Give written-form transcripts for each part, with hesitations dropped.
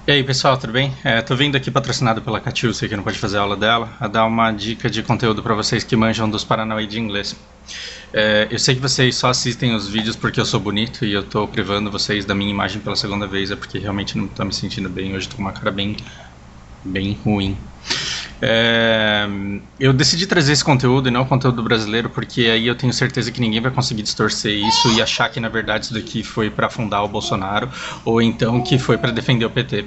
E aí pessoal, tudo bem? Tô vindo aqui patrocinado pela Catiúcia, que não pode fazer aula dela, a dar uma dica de conteúdo para vocês que manjam dos Paranauê de inglês. Eu sei que vocês só assistem os vídeos porque eu sou bonito e eu tô privando vocês da minha imagem pela segunda vez, é porque realmente não tô me sentindo bem, hoje tô com uma cara bem ruim. Eu decidi trazer esse conteúdo e não o conteúdo brasileiro porque aí eu tenho certeza que ninguém vai conseguir distorcer isso e achar que na verdade isso daqui foi para afundar o Bolsonaro ou então que foi para defender o PT.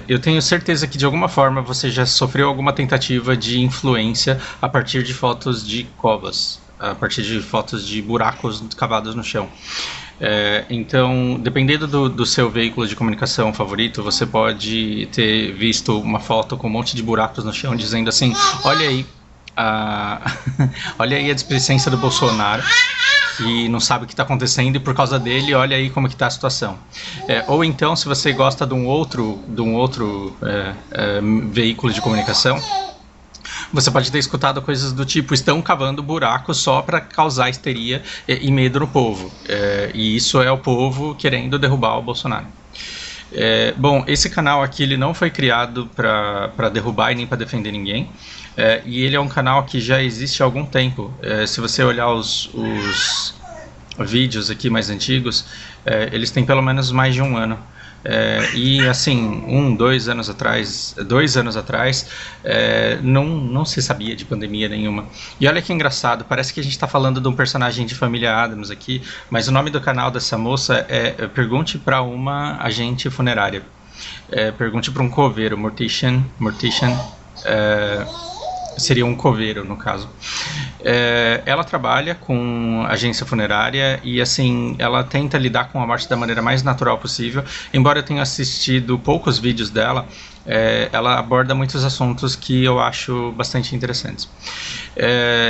Eu tenho certeza que de alguma forma você já sofreu alguma tentativa de influência a partir de fotos de covas, a partir de fotos de buracos cavados no chão. Então, dependendo do seu veículo de comunicação favorito, você pode ter visto uma foto com um monte de buracos no chão dizendo assim: olha aí olha aí a displicência do Bolsonaro, que não sabe o que está acontecendo e por causa dele, olha aí como que está a situação. Ou então, se você gosta de um outro veículo de comunicação, você pode ter escutado coisas do tipo: estão cavando buracos só para causar histeria e medo no povo. E isso é o povo querendo derrubar o Bolsonaro. Bom, esse canal aqui ele não foi criado para derrubar e nem para defender ninguém. E ele é um canal que já existe há algum tempo. Se você olhar os vídeos aqui mais antigos, eles têm pelo menos mais de um ano. E assim, 2 anos atrás, não se sabia de pandemia nenhuma. E olha que engraçado, parece que a gente está falando de um personagem de Família Addams aqui, mas o nome do canal dessa moça é Pergunte para uma Agente Funerária. Pergunte para um coveiro, Mortician, seria um coveiro no caso. Ela trabalha com agência funerária e assim, ela tenta lidar com a morte da maneira mais natural possível. Embora eu tenha assistido poucos vídeos dela, ela aborda muitos assuntos que eu acho bastante interessantes.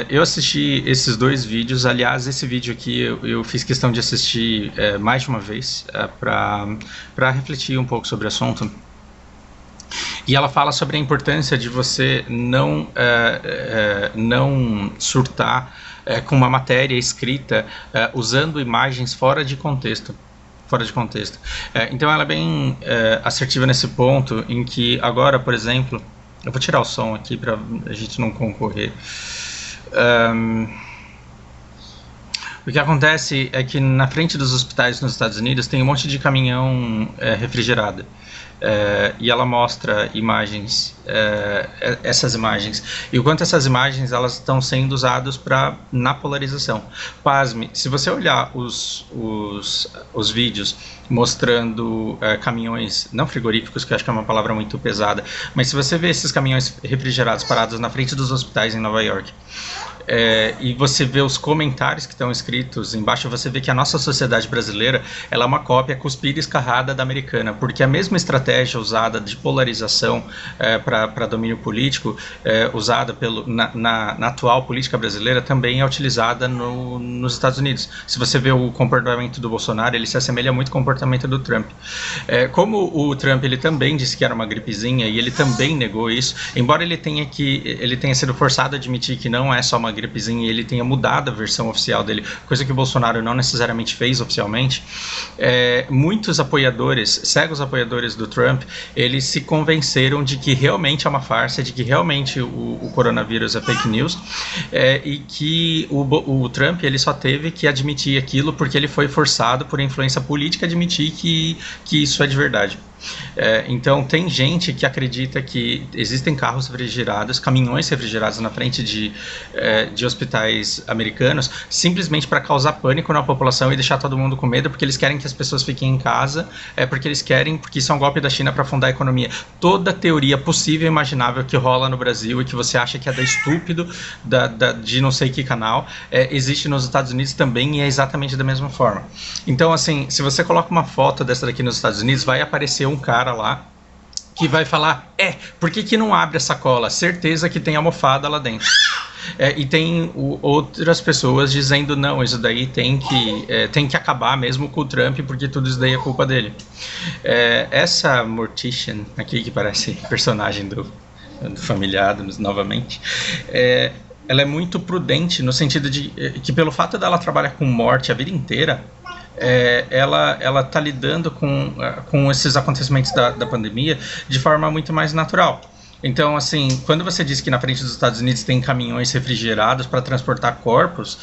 Eu assisti esses 2 vídeos, aliás, esse vídeo aqui eu fiz questão de assistir mais de uma vez para refletir um pouco sobre o assunto. E ela fala sobre a importância de você não surtar com uma matéria escrita usando imagens fora de contexto. Então ela é bem assertiva nesse ponto, em que agora, por exemplo, eu vou tirar o som aqui para a gente não concorrer. O que acontece é que na frente dos hospitais nos Estados Unidos tem um monte de caminhão refrigerado. E ela mostra imagens, essas imagens, e o quanto essas imagens elas estão sendo usadas na polarização. Pasme, se você olhar os vídeos mostrando caminhões, não frigoríficos, que eu acho que é uma palavra muito pesada, mas se você vê esses caminhões refrigerados parados na frente dos hospitais em Nova York, e você vê os comentários que estão escritos embaixo, você vê que a nossa sociedade brasileira ela é uma cópia cuspida e escarrada da americana, porque a mesma estratégia usada de polarização para domínio político, usada na atual política brasileira, também é utilizada nos Estados Unidos. Se você vê o comportamento do Bolsonaro, ele se assemelha muito ao comportamento do Trump. Como o Trump ele também disse que era uma gripezinha e ele também negou isso, embora ele tenha sido forçado a admitir que não é só uma gripezinha e ele tenha mudado a versão oficial dele, coisa que o Bolsonaro não necessariamente fez oficialmente, muitos cegos apoiadores do Trump, eles se convenceram de que realmente é uma farsa, de que realmente o coronavírus é fake news, e que o Trump ele só teve que admitir aquilo porque ele foi forçado por influência política a admitir que isso é de verdade. Então tem gente que acredita que existem carros refrigerados, caminhões refrigerados na frente de hospitais americanos, simplesmente para causar pânico na população e deixar todo mundo com medo, porque eles querem que as pessoas fiquem em casa, porque isso é um golpe da China para afundar a economia. Toda teoria possível e imaginável que rola no Brasil e que você acha que é da estúpido de não sei que canal, existe nos Estados Unidos também e é exatamente da mesma forma. Então assim, se você coloca uma foto dessa daqui nos Estados Unidos, vai aparecer um cara lá que vai falar: por que não abre a sacola? Certeza que tem almofada lá dentro. E tem outras pessoas dizendo: não, isso daí tem que acabar mesmo com o Trump, porque tudo isso daí é culpa dele. Essa Mortician aqui, que parece personagem do Família Addams novamente, ela é muito prudente no sentido de que, pelo fato dela trabalhar com morte a vida inteira, ela está lidando com esses acontecimentos da pandemia de forma muito mais natural. Então, assim, quando você diz que na frente dos Estados Unidos tem caminhões refrigerados para transportar corpos,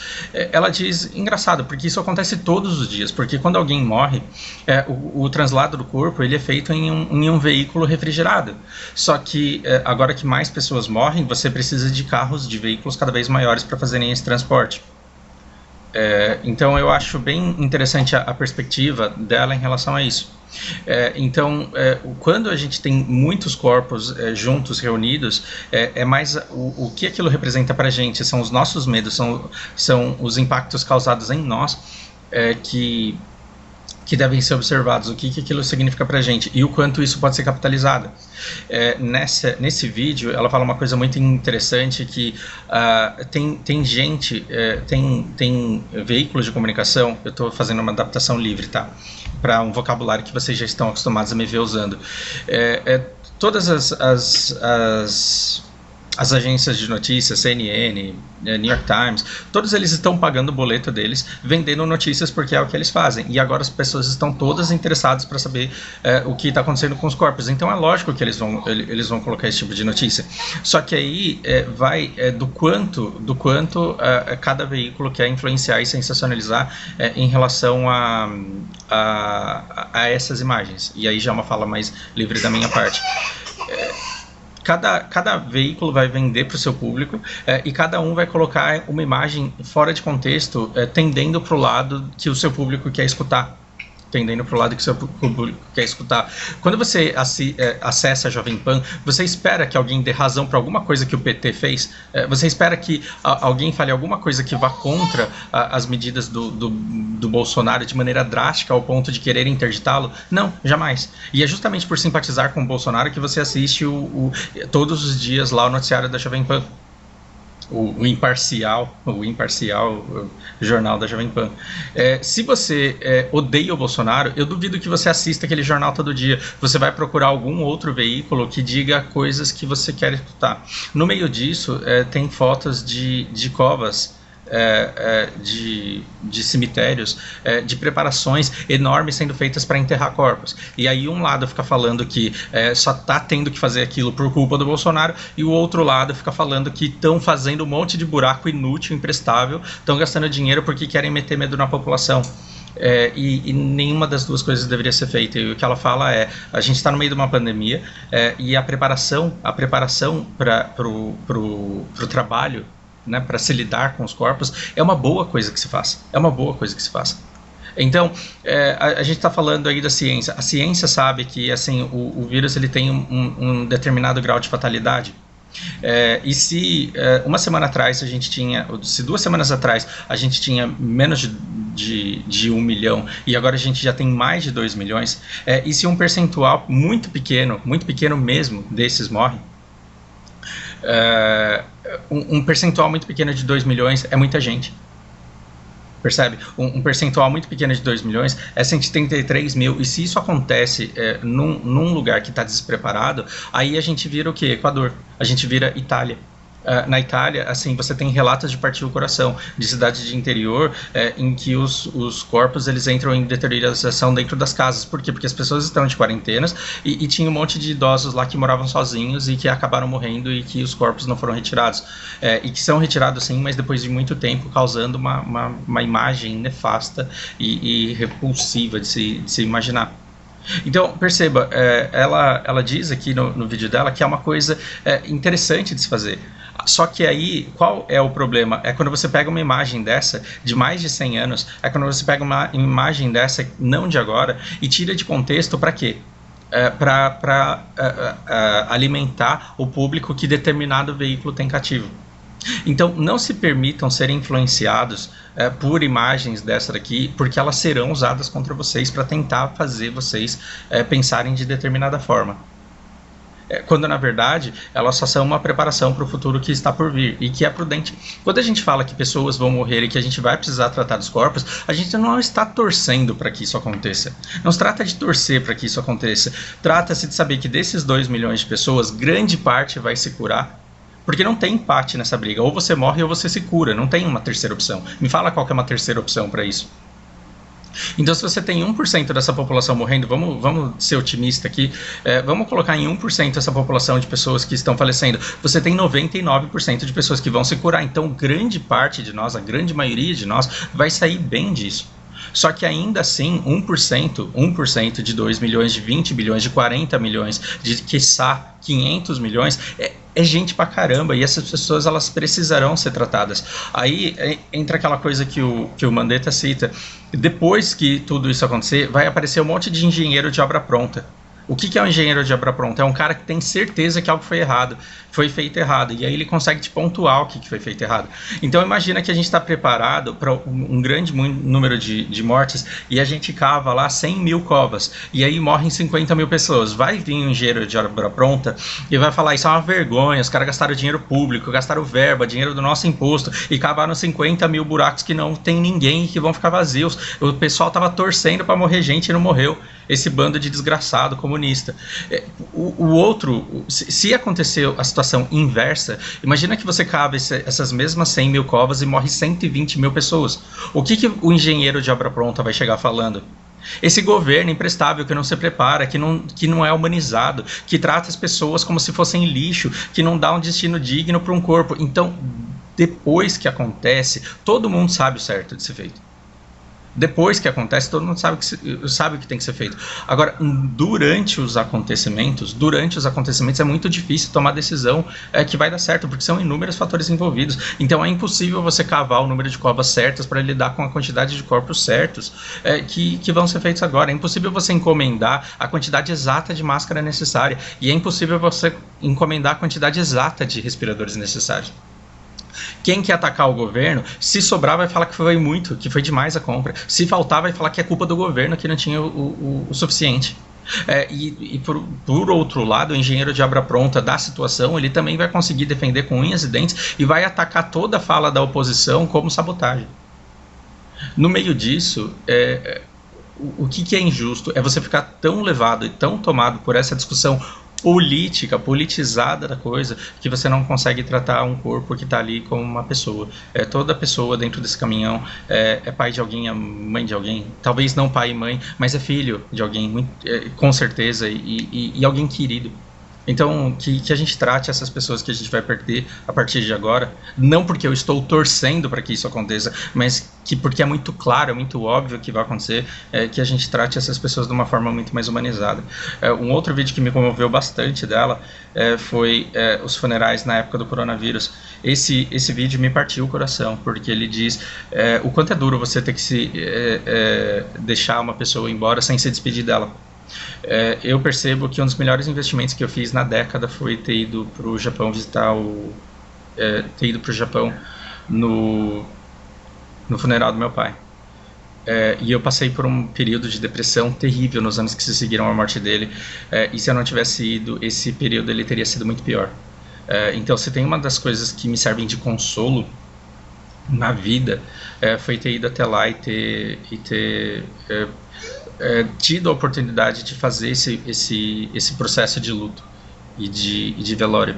ela diz, engraçado, porque isso acontece todos os dias, porque quando alguém morre, o translado do corpo ele é feito em um veículo refrigerado. Só que agora que mais pessoas morrem, você precisa de carros, de veículos cada vez maiores para fazerem esse transporte. Então eu acho bem interessante a perspectiva dela em relação a isso. Então, quando a gente tem muitos corpos juntos, reunidos, é mais o que aquilo representa para a gente, são os nossos medos, são os impactos causados em nós que devem ser observados, o que aquilo significa para a gente e o quanto isso pode ser capitalizado. Nesse vídeo, ela fala uma coisa muito interessante, que tem gente, tem veículos de comunicação, eu estou fazendo uma adaptação livre, tá? Para um vocabulário que vocês já estão acostumados a me ver usando. Todas as agências de notícias, CNN, New York Times, todos eles estão pagando o boleto deles, vendendo notícias, porque é o que eles fazem. E agora as pessoas estão todas interessadas para saber o que está acontecendo com os corpos. Então é lógico que eles vão colocar esse tipo de notícia. Só que aí vai do quanto cada veículo quer influenciar e sensacionalizar em relação a essas imagens. E aí já é uma fala mais livre da minha parte. Cada veículo vai vender para o seu público e cada um vai colocar uma imagem fora de contexto, tendendo para o lado que o seu público quer escutar. Quando você acessa a Jovem Pan, você espera que alguém dê razão para alguma coisa que o PT fez? Você espera que alguém fale alguma coisa que vá contra as medidas do Bolsonaro de maneira drástica ao ponto de querer interditá-lo? Não, jamais. E é justamente por simpatizar com o Bolsonaro que você assiste todos os dias lá o noticiário da Jovem Pan. O imparcial jornal da Jovem Pan. Se você odeia o Bolsonaro, eu duvido que você assista aquele jornal todo dia. Você vai procurar algum outro veículo que diga coisas que você quer escutar. No meio disso, tem fotos de covas, de cemitérios, de preparações enormes sendo feitas para enterrar corpos. E aí um lado fica falando que só está tendo que fazer aquilo por culpa do Bolsonaro, e o outro lado fica falando que estão fazendo um monte de buraco inútil, imprestável, estão gastando dinheiro porque querem meter medo na população. E nenhuma das duas coisas deveria ser feita. E o que ela fala a gente está no meio de uma pandemia, e a preparação para o trabalho, né, para se lidar com os corpos, é uma boa coisa que se faça. Então, a gente está falando aí da ciência. A ciência sabe que assim, o vírus ele tem um determinado grau de fatalidade. E se uma semana atrás a gente tinha, se 2 semanas atrás a gente tinha menos de 1 milhão e agora a gente já tem mais de 2 milhões, e se um percentual muito pequeno mesmo desses morre, um percentual muito pequeno de 2 milhões é muita gente. Percebe? Um percentual muito pequeno de 2 milhões é 133 mil. E se isso acontece num lugar que está despreparado, aí a gente vira o quê? Equador. A gente vira Itália. Na Itália, assim, você tem relatos de partir o coração, de cidades de interior, em que os corpos eles entram em deterioração dentro das casas. Por quê? Porque as pessoas estão de quarentenas e tinha um monte de idosos lá que moravam sozinhos e que acabaram morrendo e que os corpos não foram retirados. E que são retirados sim, mas depois de muito tempo, causando uma imagem nefasta e repulsiva de se imaginar. Então, perceba, ela diz aqui no vídeo dela que é uma coisa interessante de se fazer. Só que aí, qual é o problema? É quando você pega uma imagem dessa, de mais de 100 anos, é quando você pega uma imagem dessa, não de agora, e tira de contexto para quê? Para alimentar o público que determinado veículo tem cativo. Então, não se permitam ser influenciados por imagens dessa daqui, porque elas serão usadas contra vocês para tentar fazer vocês pensarem de determinada forma. Quando na verdade elas só são uma preparação para o futuro que está por vir e que é prudente. Quando a gente fala que pessoas vão morrer e que a gente vai precisar tratar dos corpos, a gente não está torcendo para que isso aconteça. Não se trata de torcer para que isso aconteça. Trata-se de saber que desses 2 milhões de pessoas, grande parte vai se curar. Porque não tem empate nessa briga. Ou você morre ou você se cura. Não tem uma terceira opção. Me fala qual que é uma terceira opção para isso. Então, se você tem 1% dessa população morrendo, vamos ser otimista aqui, vamos colocar em 1% essa população de pessoas que estão falecendo. Você tem 99% de pessoas que vão se curar. Então, grande parte de nós, a grande maioria de nós, vai sair bem disso. Só que ainda assim, 1% de 2 milhões, de 20 bilhões, de 40 milhões, de quiçá 500 milhões, é gente pra caramba, e essas pessoas elas precisarão ser tratadas. Aí entra aquela coisa que o Mandetta cita, depois que tudo isso acontecer, vai aparecer um monte de engenheiro de obra pronta. O que é um engenheiro de obra pronta? É um cara que tem certeza que algo foi errado, foi feito errado, e aí ele consegue te pontuar o que foi feito errado. Então imagina que a gente está preparado para um grande número de mortes, e a gente cava lá 100 mil covas, e aí morrem 50 mil pessoas. Vai vir um engenheiro de obra pronta e vai falar, isso é uma vergonha, os caras gastaram dinheiro público, gastaram verba, dinheiro do nosso imposto, e cavaram 50 mil buracos que não tem ninguém e que vão ficar vazios. O pessoal estava torcendo para morrer gente e não morreu. Esse bando de desgraçado comunista. O outro, se aconteceu a situação inversa, imagina que você cava essas mesmas 100 mil covas e morre 120 mil pessoas. O que o engenheiro de obra pronta vai chegar falando? Esse governo imprestável que não se prepara, que não é humanizado, que trata as pessoas como se fossem lixo, que não dá um destino digno para um corpo. Então, depois que acontece, todo mundo sabe o certo de ser feito. Depois que acontece, todo mundo sabe o que tem que ser feito. Agora, durante os acontecimentos é muito difícil tomar decisão que vai dar certo, porque são inúmeros fatores envolvidos. Então é impossível você cavar o número de covas certas para lidar com a quantidade de corpos certos que vão ser feitos agora. É impossível você encomendar a quantidade exata de máscara necessária, e é impossível você encomendar a quantidade exata de respiradores necessários. Quem quer atacar o governo, se sobrar vai falar que foi muito, que foi demais a compra. Se faltar vai falar que é culpa do governo, que não tinha o suficiente. Por outro lado, o engenheiro de obra pronta da situação, ele também vai conseguir defender com unhas e dentes e vai atacar toda a fala da oposição como sabotagem. No meio disso, o que é injusto é você ficar tão levado e tão tomado por essa discussão política, politizada da coisa, que você não consegue tratar um corpo que está ali como uma pessoa. Toda pessoa dentro desse caminhão é pai de alguém, é mãe de alguém, talvez não pai e mãe, mas é filho de alguém, com certeza, e alguém querido. Então, que a gente trate essas pessoas que a gente vai perder a partir de agora, não porque eu estou torcendo para que isso aconteça, mas porque é muito claro, é muito óbvio que vai acontecer, que a gente trate essas pessoas de uma forma muito mais humanizada. Um outro vídeo que me comoveu bastante dela foi os funerais na época do coronavírus. Esse vídeo me partiu o coração, porque ele diz o quanto é duro você ter que deixar uma pessoa embora sem se despedir dela. Eu percebo que um dos melhores investimentos que eu fiz na década foi ter ido para o Japão visitar ter ido para o Japão no funeral do meu pai. E eu passei por um período de depressão terrível nos anos que se seguiram à morte dele, e se eu não tivesse ido, esse período ele teria sido muito pior. Então, se tem uma das coisas que me servem de consolo na vida, foi ter ido até lá e ter tido a oportunidade de fazer esse processo de luto e de velório.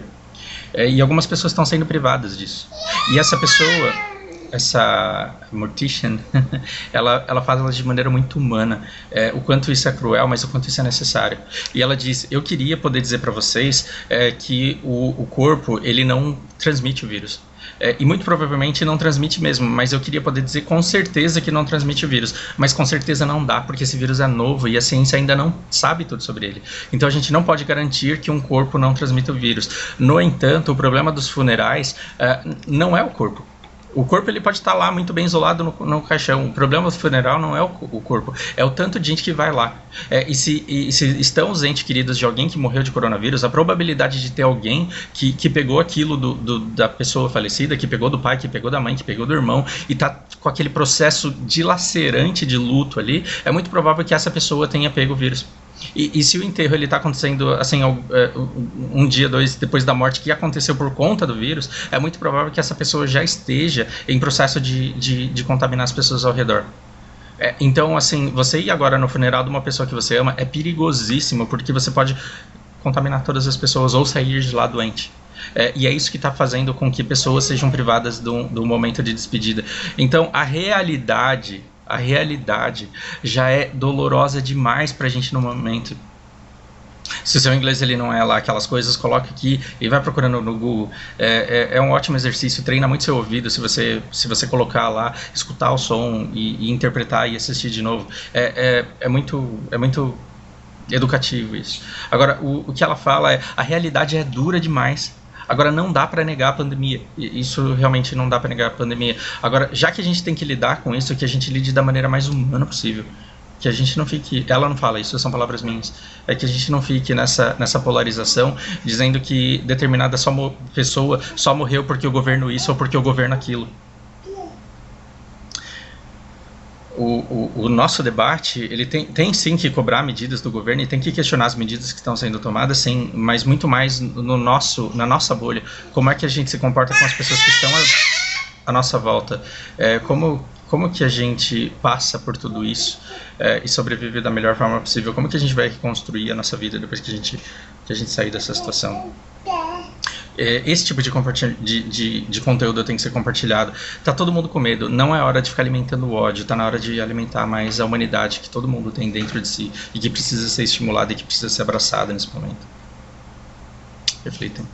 E algumas pessoas estão sendo privadas disso. E essa pessoa, essa mortician, ela faz de maneira muito humana, o quanto isso é cruel, mas o quanto isso é necessário. E ela diz, eu queria poder dizer para vocês que o corpo, ele não transmite o vírus. E muito provavelmente não transmite mesmo, mas eu queria poder dizer com certeza que não transmite o vírus, mas com certeza não dá, porque esse vírus é novo e a ciência ainda não sabe tudo sobre ele. Então a gente não pode garantir que um corpo não transmita o vírus. No entanto, o problema dos funerais não é o corpo. O corpo ele pode estar lá muito bem isolado no caixão. O problema do funeral não é o corpo, é o tanto de gente que vai lá. E se estão os entes queridos de alguém que morreu de coronavírus, a probabilidade de ter alguém que pegou aquilo da pessoa falecida, que pegou do pai, que pegou da mãe, que pegou do irmão, e está com aquele processo dilacerante de luto ali, é muito provável que essa pessoa tenha pego o vírus. E se o enterro ele está acontecendo assim, um dia, dois depois da morte, que aconteceu por conta do vírus, é muito provável que essa pessoa já esteja em processo de contaminar as pessoas ao redor. Então, assim, você ir agora no funeral de uma pessoa que você ama é perigosíssimo, porque você pode contaminar todas as pessoas ou sair de lá doente. E é isso que está fazendo com que pessoas sejam privadas do momento de despedida. Então, a realidade A realidade já é dolorosa demais pra gente no momento. Se o seu inglês ele não é lá aquelas coisas, coloca aqui e vai procurando no Google. É um ótimo exercício, treina muito seu ouvido. Se você colocar lá, escutar o som e interpretar e assistir de novo, é muito educativo isso. Agora, o que ela fala é: a realidade é dura demais. Agora, não dá para negar a pandemia. Isso realmente não dá para negar a pandemia. Agora, já que a gente tem que lidar com isso, que a gente lide da maneira mais humana possível. Que a gente não fique... Ela não fala isso, são palavras minhas. É que a gente não fique nessa polarização, dizendo que determinada pessoa só morreu porque o governo isso ou porque o governo aquilo. O nosso debate, ele tem sim que cobrar medidas do governo e tem que questionar as medidas que estão sendo tomadas, sim, mas muito mais na nossa bolha. Como é que a gente se comporta com as pessoas que estão à nossa volta? Como que a gente passa por tudo isso e sobrevive da melhor forma possível? Como que a gente vai reconstruir a nossa vida depois que a gente sair dessa situação? Esse tipo de conteúdo tem que ser compartilhado. Tá todo mundo com medo, não é hora de ficar alimentando o ódio, tá na hora de alimentar mais a humanidade que todo mundo tem dentro de si e que precisa ser estimulada e que precisa ser abraçada nesse momento. Reflitem.